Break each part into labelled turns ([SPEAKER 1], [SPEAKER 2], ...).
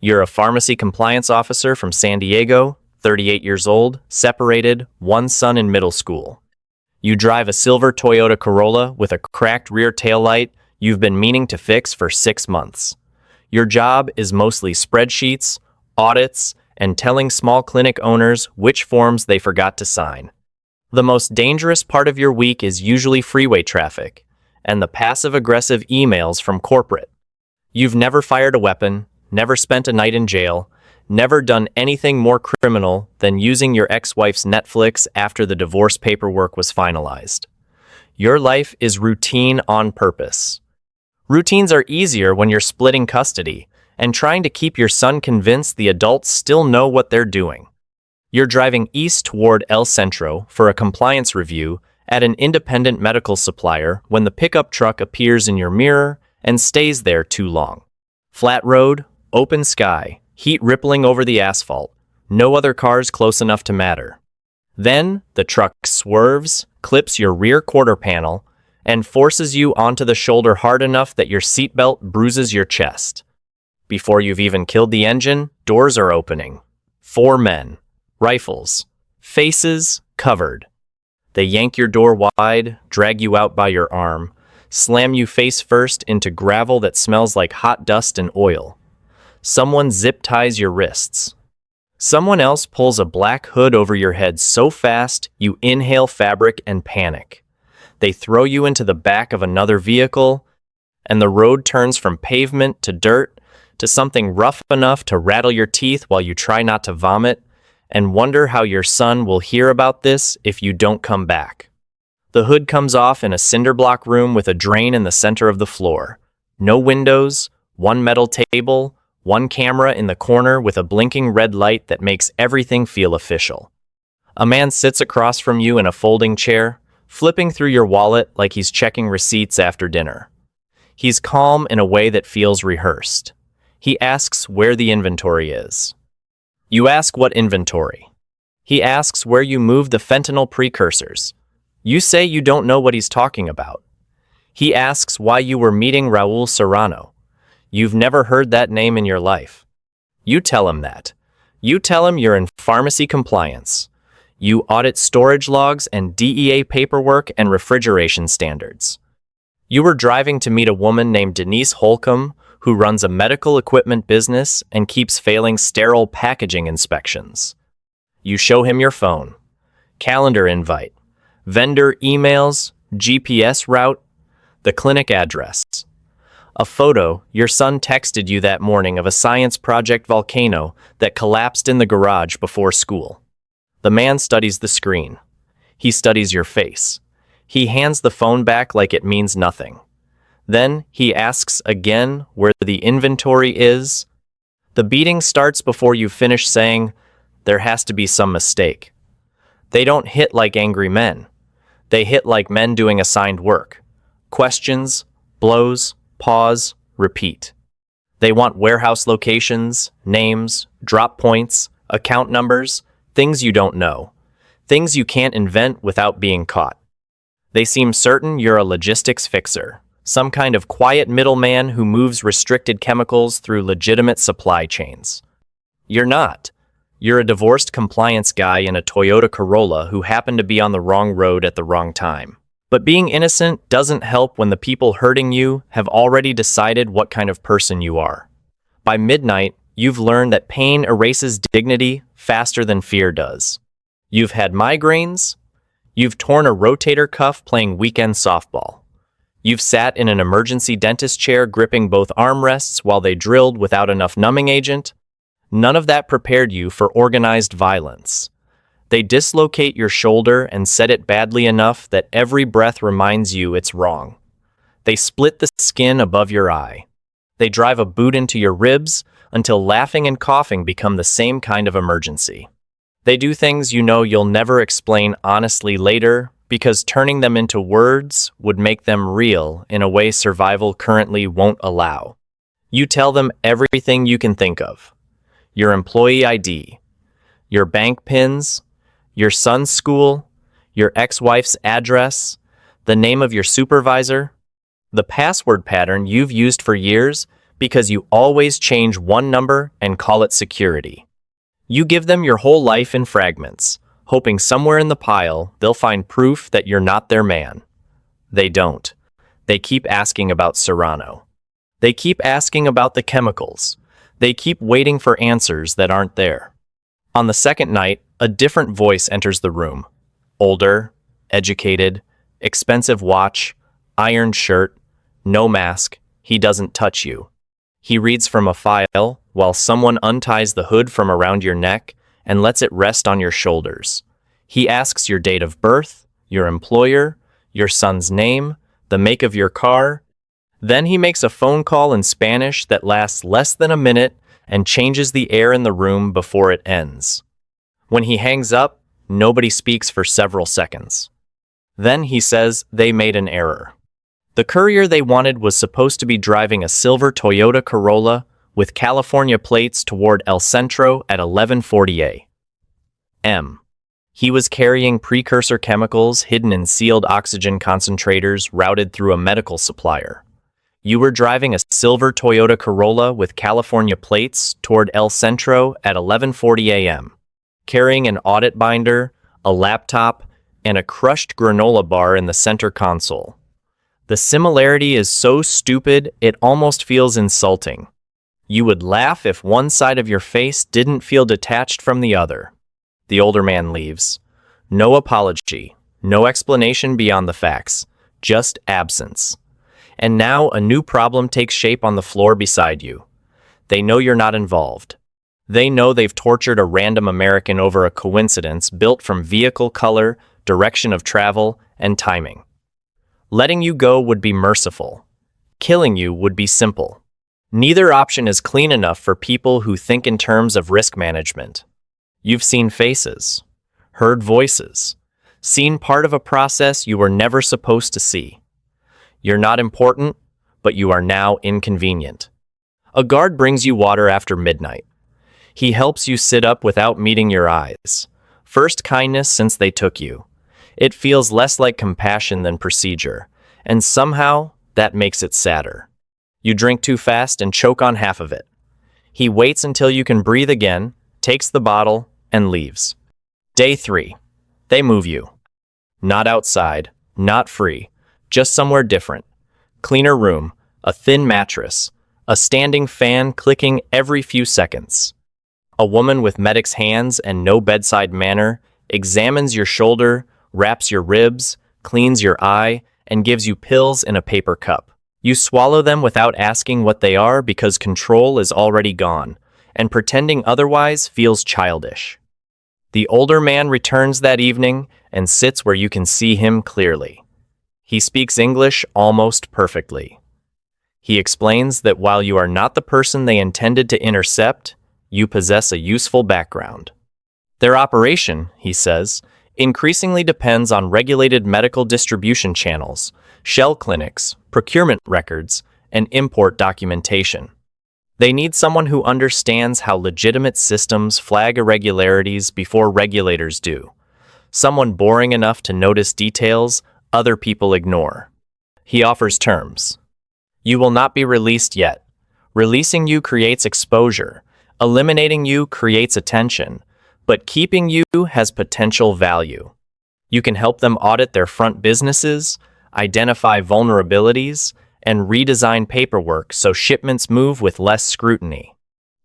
[SPEAKER 1] You're a pharmacy compliance officer from San Diego, 38 years old, separated, one son in middle school. You drive a silver Toyota Corolla with a cracked rear taillight you've been meaning to fix for 6 months. Your job is mostly spreadsheets, audits, and telling small clinic owners which forms they forgot to sign. The most dangerous part of your week is usually freeway traffic and the passive-aggressive emails from corporate. You've never fired a weapon, never spent a night in jail, never done anything more criminal than using your ex-wife's Netflix after the divorce paperwork was finalized. Your life is routine on purpose. Routines are easier when you're splitting custody and trying to keep your son convinced the adults still know what they're doing. You're driving east toward El Centro for a compliance review at an independent medical supplier when the pickup truck appears in your mirror and stays there too long. Flat road, open sky, heat rippling over the asphalt, no other cars close enough to matter. Then the truck swerves, clips your rear quarter panel, and forces you onto the shoulder hard enough that your seatbelt bruises your chest. Before you've even killed the engine, doors are opening. 4 men, rifles, faces covered. They yank your door wide, drag you out by your arm, slam you face first into gravel that smells like hot dust and oil. Someone zip ties your wrists. Someone else pulls a black hood over your head so fast you inhale fabric and panic. They throw you into the back of another vehicle, and the road turns from pavement to dirt to something rough enough to rattle your teeth while you try not to vomit and wonder how your son will hear about this if you don't come back. The hood comes off in a cinder block room with a drain in the center of the floor. No windows, one metal table, one camera in the corner with a blinking red light that makes everything feel official. A man sits across from you in a folding chair, flipping through your wallet like he's checking receipts after dinner. He's calm in a way that feels rehearsed. He asks where the inventory is. You ask what inventory. He asks where you moved the fentanyl precursors. You say you don't know what he's talking about. He asks why you were meeting Raul Serrano. You've never heard that name in your life. You tell him that. You tell him you're in pharmacy compliance. You audit storage logs and DEA paperwork and refrigeration standards. You were driving to meet a woman named Denise Holcomb, who runs a medical equipment business and keeps failing sterile packaging inspections. You show him your phone, calendar invite, vendor emails, GPS route, the clinic address. A photo your son texted you that morning of a science project volcano that collapsed in the garage before school. The man studies the screen. He studies your face. He hands the phone back like it means nothing. Then he asks again where the inventory is. The beating starts before you finish saying, "There has to be some mistake." They don't hit like angry men. They hit like men doing assigned work. Questions, blows, pause, repeat. They want warehouse locations, names, drop points, account numbers, things you don't know, things you can't invent without being caught. They seem certain you're a logistics fixer, some kind of quiet middleman who moves restricted chemicals through legitimate supply chains. You're not. You're a divorced compliance guy in a Toyota Corolla who happened to be on the wrong road at the wrong time. But being innocent doesn't help when the people hurting you have already decided what kind of person you are. By midnight, you've learned that pain erases dignity faster than fear does. You've had migraines. You've torn a rotator cuff playing weekend softball. You've sat in an emergency dentist chair gripping both armrests while they drilled without enough numbing agent. None of that prepared you for organized violence. They dislocate your shoulder and set it badly enough that every breath reminds you it's wrong. They split the skin above your eye. They drive a boot into your ribs until laughing and coughing become the same kind of emergency. They do things you know you'll never explain honestly later because turning them into words would make them real in a way survival currently won't allow. You tell them everything you can think of. Your employee ID, your bank pins, your son's school, your ex-wife's address, the name of your supervisor. The password pattern you've used for years Because you always change one number and call it security. You give them your whole life in fragments, hoping somewhere in the pile they'll find proof that you're not their man. They don't. They keep asking about Serrano. They keep asking about the chemicals. They keep waiting for answers that aren't there. On the second night, a different voice enters the room. Older, educated, expensive watch, ironed shirt, no mask. He doesn't touch you. He reads from a file while someone unties the hood from around your neck and lets it rest on your shoulders. He asks your date of birth, your employer, your son's name, the make of your car. Then he makes a phone call in Spanish that lasts less than a minute and changes the air in the room before it ends. When he hangs up, nobody speaks for several seconds. Then he says they made an error. The courier they wanted was supposed to be driving a silver Toyota Corolla with California plates toward El Centro at 11:40 a.m. He was carrying precursor chemicals hidden in sealed oxygen concentrators routed through a medical supplier. You were driving a silver Toyota Corolla with California plates toward El Centro at 11:40 a.m., carrying an audit binder, a laptop, and a crushed granola bar in the center console. The similarity is so stupid it almost feels insulting. You would laugh if one side of your face didn't feel detached from the other. The older man leaves. No apology, no explanation beyond the facts, just absence. And now a new problem takes shape on the floor beside you. They know you're not involved. They know they've tortured a random American over a coincidence built from vehicle color, direction of travel, and timing. Letting you go would be merciful. Killing you would be simple. Neither option is clean enough for people who think in terms of risk management. You've seen faces, heard voices, seen part of a process you were never supposed to see. You're not important, but you are now inconvenient. A guard brings you water after midnight. He helps you sit up without meeting your eyes. First kindness since they took you. It feels less like compassion than procedure, and somehow that makes it sadder. You drink too fast and choke on half of it. He waits until you can breathe again, takes the bottle, and leaves. Day 3. They move you. Not outside, not free, just somewhere different. Cleaner room, a thin mattress, a standing fan clicking every few seconds. A woman with medic's hands and no bedside manner examines your shoulder, wraps your ribs, cleans your eye, and gives you pills in a paper cup. You swallow them without asking what they are because control is already gone, and pretending otherwise feels childish. The older man returns that evening and sits where you can see him clearly. He speaks English almost perfectly. He explains that while you are not the person they intended to intercept, you possess a useful background. Their operation, he says, increasingly depends on regulated medical distribution channels, shell clinics, procurement records, and import documentation. They need someone who understands how legitimate systems flag irregularities before regulators do. Someone boring enough to notice details other people ignore. He offers terms. You will not be released yet. Releasing you creates exposure. Eliminating you creates attention. But keeping you has potential value. You can help them audit their front businesses, identify vulnerabilities, and redesign paperwork so shipments move with less scrutiny.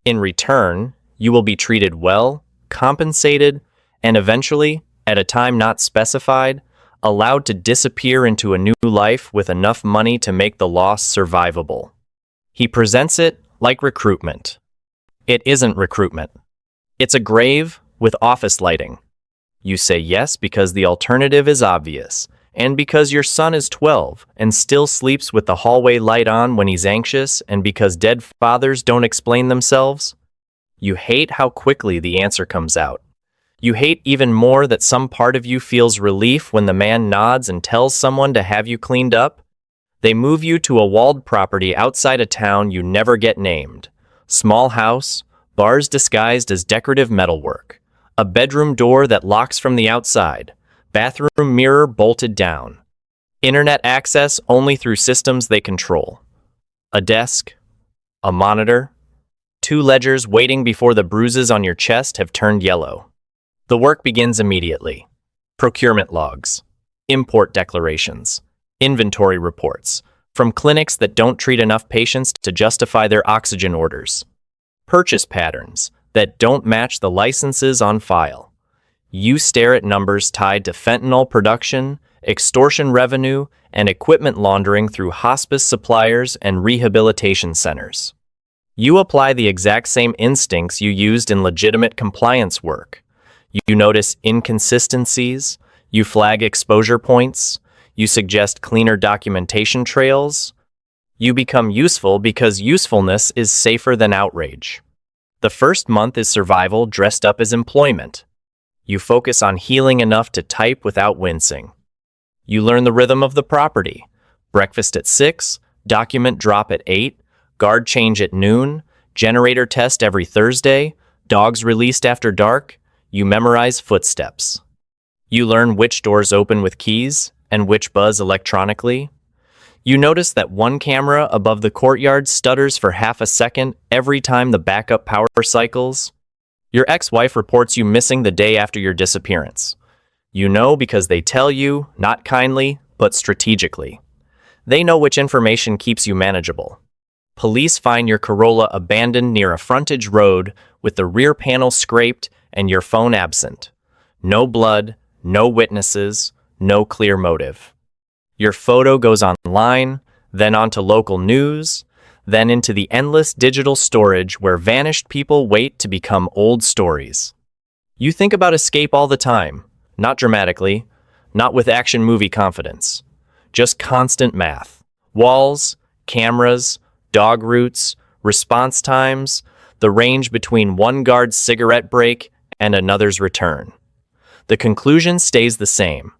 [SPEAKER 1] In return, you will be treated well, compensated, and eventually, at a time not specified, allowed to disappear into a new life with enough money to make the loss survivable. He presents it like recruitment. It isn't recruitment. It's a grave with office lighting. You say yes because the alternative is obvious, and because your son is 12 and still sleeps with the hallway light on when he's anxious, and because dead fathers don't explain themselves. You hate how quickly the answer comes out. You hate even more that some part of you feels relief when the man nods and tells someone to have you cleaned up. They move you to a walled property outside a town you never get named. Small house, bars disguised as decorative metalwork. A bedroom door that locks from the outside. Bathroom mirror bolted down. Internet access only through systems they control. A desk. a monitor, two ledgers waiting before the bruises on your chest have turned yellow. The work begins immediately. Procurement logs, import declarations, inventory reports, from clinics that don't treat enough patients to justify their oxygen orders. Purchase patterns that don't match the licenses on file. You stare at numbers tied to fentanyl production, extortion revenue, and equipment laundering through hospice suppliers and rehabilitation centers. You apply the exact same instincts you used in legitimate compliance work. You notice inconsistencies, you flag exposure points, you suggest cleaner documentation trails. You become useful because usefulness is safer than outrage. The first month is survival dressed up as employment. You focus on healing enough to type without wincing. You learn the rhythm of the property. Breakfast at 6, document drop at 8, guard change at noon, generator test every Thursday, dogs released after dark. You memorize footsteps. You learn which doors open with keys and which buzz electronically. You notice that one camera above the courtyard stutters for half a second every time the backup power cycles. Your ex-wife reports you missing the day after your disappearance. You know because they tell you, not kindly, but strategically. They know which information keeps you manageable. Police find your Corolla abandoned near a frontage road with the rear panel scraped and your phone absent. No blood, no witnesses, no clear motive. Your photo goes online, then onto local news, then into the endless digital storage where vanished people wait to become old stories. You think about escape all the time, not dramatically, not with action movie confidence, just constant math. Walls, cameras, dog routes, response times, the range between one guard's cigarette break and another's return. The conclusion stays the same.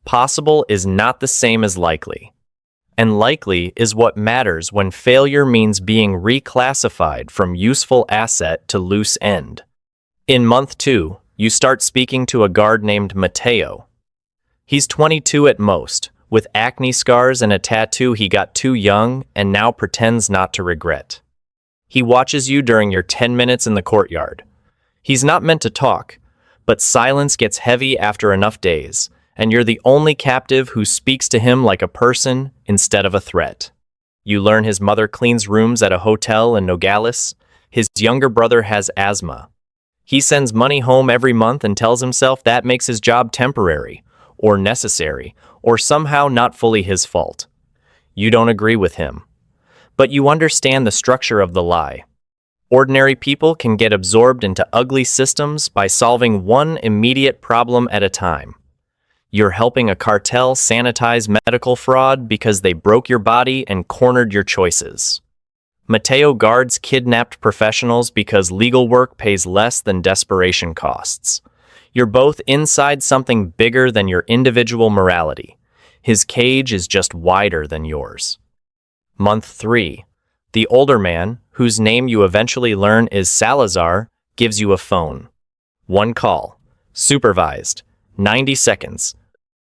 [SPEAKER 1] Possible is not the same as likely. And likely is what matters when failure means being reclassified from useful asset to loose end. In month 2, you start speaking to a guard named Mateo. He's 22 at most, with acne scars and a tattoo he got too young and now pretends not to regret. He watches you during your 10 minutes in the courtyard. He's not meant to talk, but silence gets heavy after enough days, and you're the only captive who speaks to him like a person instead of a threat. You learn his mother cleans rooms at a hotel in Nogales. His younger brother has asthma. He sends money home every month and tells himself that makes his job temporary, or necessary, or somehow not fully his fault. You don't agree with him, but you understand the structure of the lie. Ordinary people can get absorbed into ugly systems by solving one immediate problem at a time. You're helping a cartel sanitize medical fraud because they broke your body and cornered your choices. Mateo guards kidnapped professionals because legal work pays less than desperation costs. You're both inside something bigger than your individual morality. His cage is just wider than yours. Month 3. The older man, whose name you eventually learn is Salazar, gives you a phone. One call. Supervised. 90 seconds.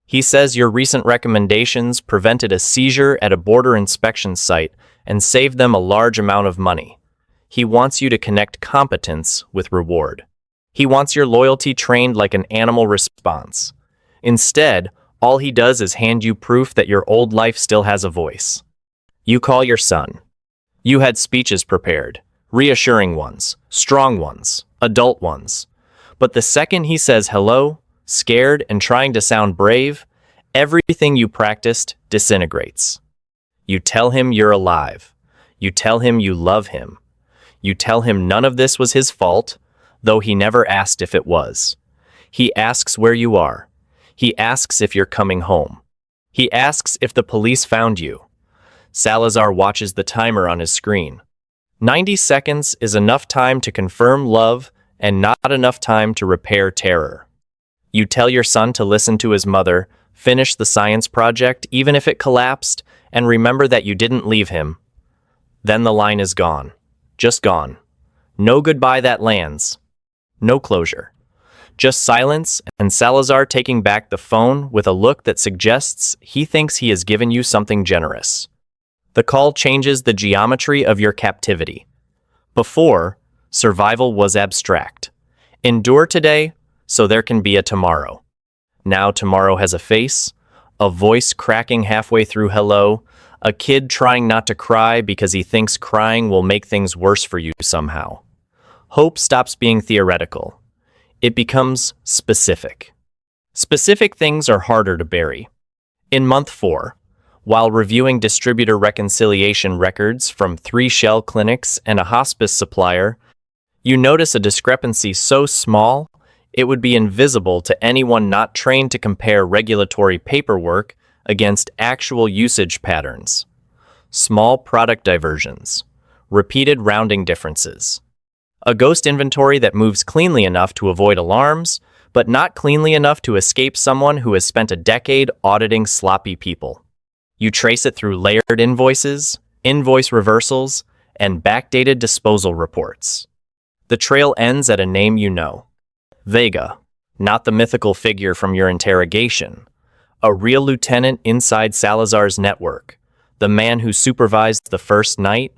[SPEAKER 1] He says your recent recommendations prevented a seizure at a border inspection site and saved them a large amount of money. He wants you to connect competence with reward. He wants your loyalty trained like an animal response. Instead, all he does is hand you proof that your old life still has a voice. You call your son. You had speeches prepared, reassuring ones, strong ones, adult ones. But the second he says hello, scared and trying to sound brave, everything you practiced disintegrates. You tell him you're alive. You tell him you love him. You tell him none of this was his fault, though he never asked if it was. He asks where you are. He asks if you're coming home. He asks if the police found you. Salazar watches the timer on his screen. 90 seconds is enough time to confirm love and not enough time to repair terror. You tell your son to listen to his mother, finish the science project even if it collapsed, and remember that you didn't leave him. Then the line is gone. Just gone. No goodbye that lands. No closure. Just silence and Salazar taking back the phone with a look that suggests he thinks he has given you something generous. The call changes the geometry of your captivity. Before, survival was abstract. Endure today, so there can be a tomorrow. Now tomorrow has a face, a voice cracking halfway through hello, a kid trying not to cry because he thinks crying will make things worse for you somehow. Hope stops being theoretical. It becomes specific. Specific things are harder to bury. In month 4, while reviewing distributor reconciliation records from 3 shell clinics and a hospice supplier, you notice a discrepancy so small it would be invisible to anyone not trained to compare regulatory paperwork against actual usage patterns. Small product diversions, repeated rounding differences. A ghost inventory that moves cleanly enough to avoid alarms, but not cleanly enough to escape someone who has spent a decade auditing sloppy people. You trace it through layered invoices, invoice reversals, and backdated disposal reports. The trail ends at a name you know. Vega, not the mythical figure from your interrogation. A real lieutenant inside Salazar's network. The man who supervised the first night.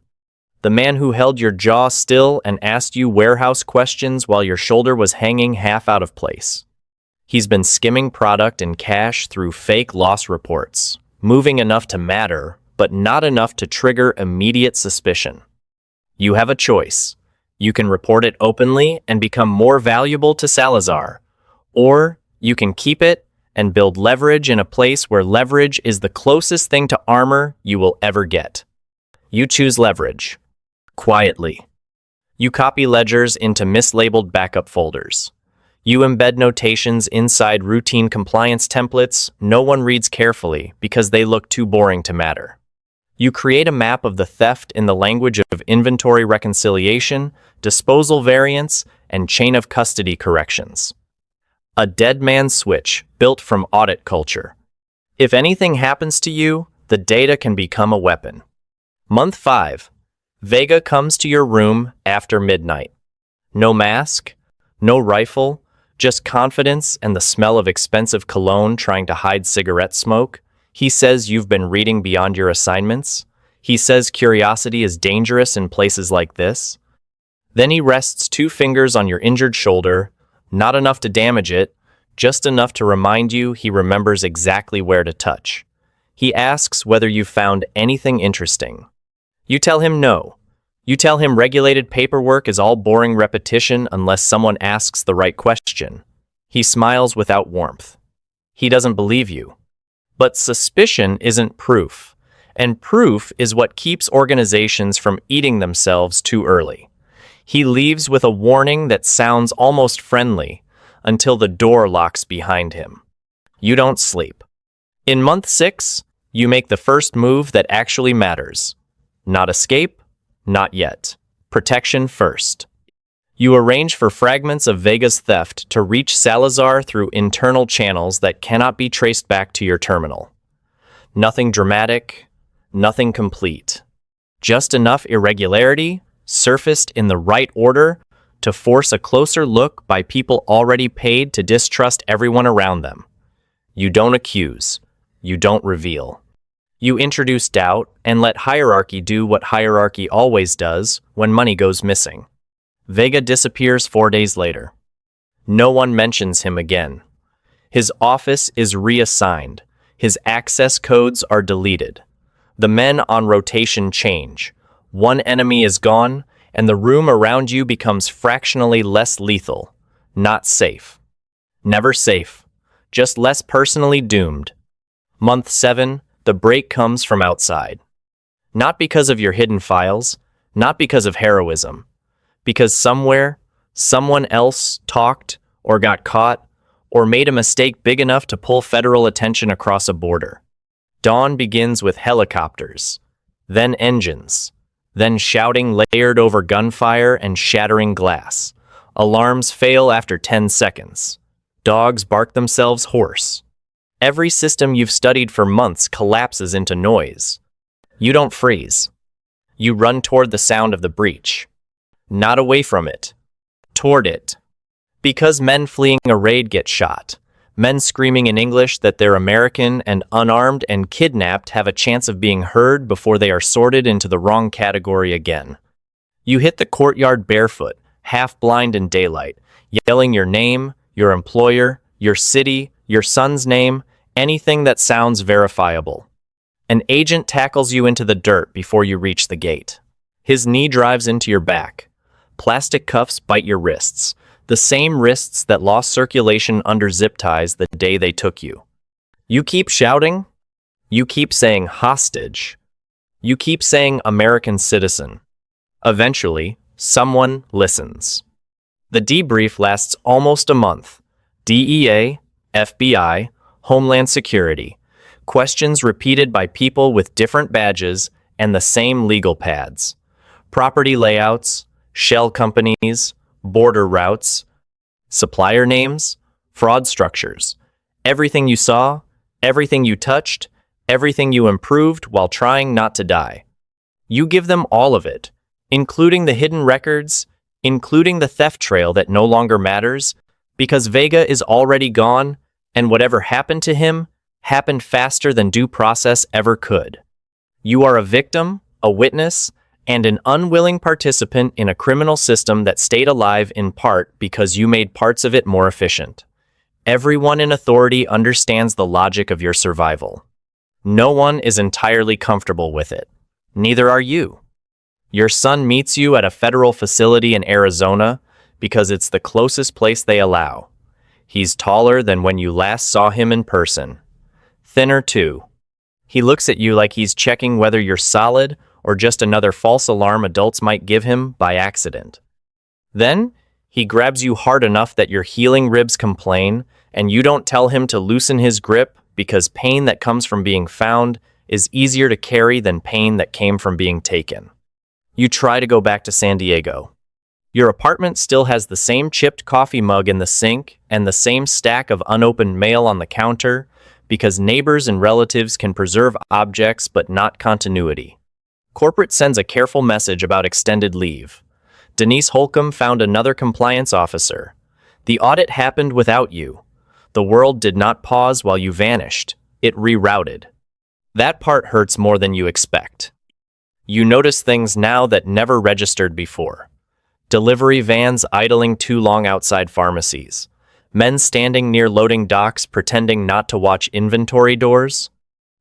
[SPEAKER 1] The man who held your jaw still and asked you warehouse questions while your shoulder was hanging half out of place. He's been skimming product and cash through fake loss reports, moving enough to matter, but not enough to trigger immediate suspicion. You have a choice. You can report it openly and become more valuable to Salazar, or you can keep it and build leverage in a place where leverage is the closest thing to armor you will ever get. You choose leverage. Quietly. You copy ledgers into mislabeled backup folders. You embed notations inside routine compliance templates no one reads carefully because they look too boring to matter. You create a map of the theft in the language of inventory reconciliation, disposal variants, and chain of custody corrections. A dead man's switch built from audit culture. If anything happens to you, the data can become a weapon. Month 5. Vega comes to your room after midnight. No mask, no rifle, just confidence and the smell of expensive cologne trying to hide cigarette smoke. He says you've been reading beyond your assignments. He says curiosity is dangerous in places like this. Then he rests 2 fingers on your injured shoulder, not enough to damage it, just enough to remind you he remembers exactly where to touch. He asks whether you found anything interesting. You tell him no. You tell him regulated paperwork is all boring repetition unless someone asks the right question. He smiles without warmth. He doesn't believe you. But suspicion isn't proof, and proof is what keeps organizations from eating themselves too early. He leaves with a warning that sounds almost friendly until the door locks behind him. You don't sleep. In month 6, you make the first move that actually matters. Not escape, not yet. Protection first. You arrange for fragments of Vega's theft to reach Salazar through internal channels that cannot be traced back to your terminal. Nothing dramatic, nothing complete. Just enough irregularity, surfaced in the right order, to force a closer look by people already paid to distrust everyone around them. You don't accuse. You don't reveal. You introduce doubt and let hierarchy do what hierarchy always does when money goes missing. Vega disappears 4 days later. No one mentions him again. His office is reassigned. His access codes are deleted. The men on rotation change. One enemy is gone, and the room around you becomes fractionally less lethal. Not safe. Never safe. Just less personally doomed. Month 7, the break comes from outside. Not because of your hidden files, not because of heroism. Because somewhere, someone else talked, or got caught, or made a mistake big enough to pull federal attention across a border. Dawn begins with helicopters, then engines, then shouting layered over gunfire and shattering glass. Alarms fail after 10 seconds. Dogs bark themselves hoarse. Every system you've studied for months collapses into noise. You don't freeze. You run toward the sound of the breach. Not away from it. Toward it. Because men fleeing a raid get shot. Men screaming in English that they're American and unarmed and kidnapped have a chance of being heard before they are sorted into the wrong category again. You hit the courtyard barefoot, half-blind in daylight, yelling your name, your employer, your city, your son's name, anything that sounds verifiable. An agent tackles you into the dirt before you reach the gate. His knee drives into your back. Plastic cuffs bite your wrists, the same wrists that lost circulation under zip ties the day they took you. You keep shouting. You keep saying hostage. You keep saying American citizen. Eventually, someone listens. The debrief lasts almost a month. DEA, FBI, Homeland Security. Questions repeated by people with different badges and the same legal pads. Property layouts, shell companies, border routes, supplier names, fraud structures. Everything you saw, everything you touched, everything you improved while trying not to die. You give them all of it, including the hidden records, including the theft trail that no longer matters, because Vega is already gone, and whatever happened to him happened faster than due process ever could. You are a victim, a witness, and an unwilling participant in a criminal system that stayed alive in part because you made parts of it more efficient. Everyone in authority understands the logic of your survival. No one is entirely comfortable with it. Neither are you. Your son meets you at a federal facility in Arizona because it's the closest place they allow. He's taller than when you last saw him in person. Thinner, too. He looks at you like he's checking whether you're solid or just another false alarm adults might give him by accident. Then, he grabs you hard enough that your healing ribs complain, and you don't tell him to loosen his grip because pain that comes from being found is easier to carry than pain that came from being taken. You try to go back to San Diego. Your apartment still has the same chipped coffee mug in the sink and the same stack of unopened mail on the counter because neighbors and relatives can preserve objects but not continuity. Corporate sends a careful message about extended leave. Denise Holcomb found another compliance officer. The audit happened without you. The world did not pause while you vanished. It rerouted. That part hurts more than you expect. You notice things now that never registered before. Delivery vans idling too long outside pharmacies. Men standing near loading docks pretending not to watch inventory doors.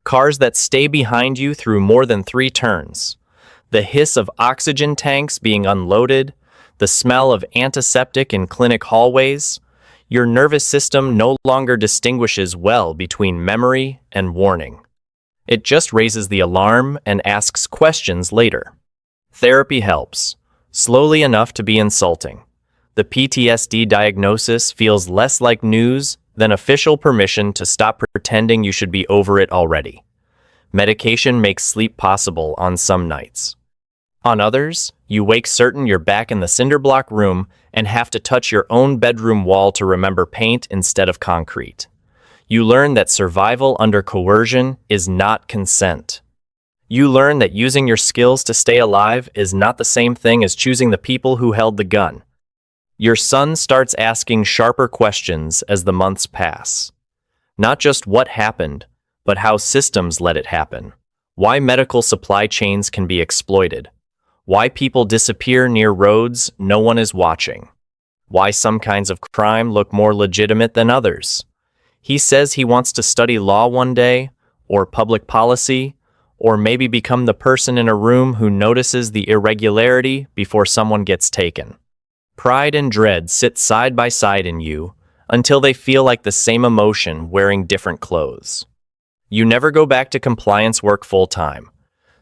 [SPEAKER 1] Cars that stay behind you through more than 3 turns. The hiss of oxygen tanks being unloaded. The smell of antiseptic in clinic hallways. Your nervous system no longer distinguishes well between memory and warning. It just raises the alarm and asks questions later. Therapy helps, slowly enough to be insulting. The PTSD diagnosis feels less like news than official permission to stop pretending you should be over it already. Medication makes sleep possible on some nights. On others, you wake certain you're back in the cinderblock room and have to touch your own bedroom wall to remember paint instead of concrete. You learn that survival under coercion is not consent. You learn that using your skills to stay alive is not the same thing as choosing the people who held the gun. Your son starts asking sharper questions as the months pass. Not just what happened, but how systems let it happen. Why medical supply chains can be exploited. Why people disappear near roads no one is watching. Why some kinds of crime look more legitimate than others. He says he wants to study law one day, or public policy, or maybe become the person in a room who notices the irregularity before someone gets taken. Pride and dread sit side by side in you until they feel like the same emotion wearing different clothes. You never go back to compliance work full-time.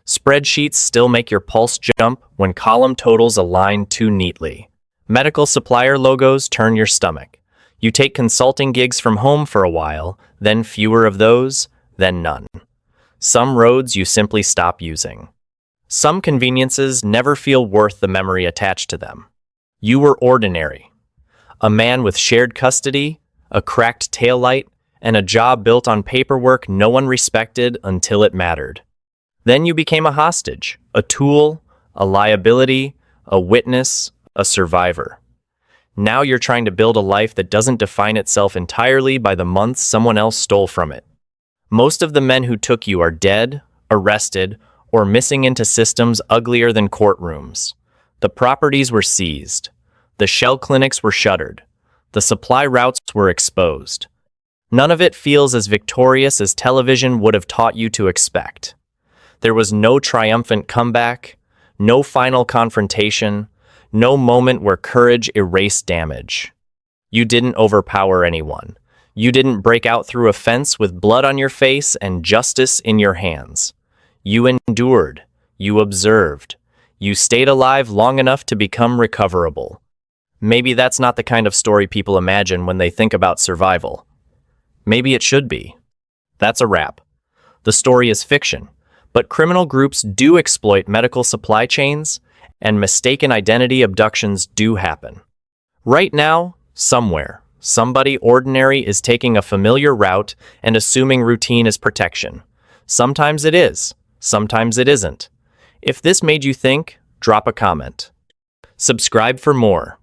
[SPEAKER 1] Spreadsheets still make your pulse jump when column totals align too neatly. Medical supplier logos turn your stomach. You take consulting gigs from home for a while, then fewer of those, then none. Some roads you simply stop using. Some conveniences never feel worth the memory attached to them. You were ordinary. A man with shared custody, a cracked taillight, and a job built on paperwork no one respected until it mattered. Then you became a hostage, a tool, a liability, a witness, a survivor. Now you're trying to build a life that doesn't define itself entirely by the months someone else stole from it. Most of the men who took you are dead, arrested, or missing into systems uglier than courtrooms. The properties were seized. The shell clinics were shuttered. The supply routes were exposed. None of it feels as victorious as television would have taught you to expect. There was no triumphant comeback, no final confrontation, no moment where courage erased damage. You didn't overpower anyone. You didn't break out through a fence with blood on your face and justice in your hands. You endured. You observed. You stayed alive long enough to become recoverable. Maybe that's not the kind of story people imagine when they think about survival. Maybe it should be. That's a wrap. The story is fiction, but criminal groups do exploit medical supply chains, and mistaken identity abductions do happen. Right now, somewhere, somebody ordinary is taking a familiar route and assuming routine is protection. Sometimes it is, sometimes it isn't. If this made you think, drop a comment. Subscribe for more.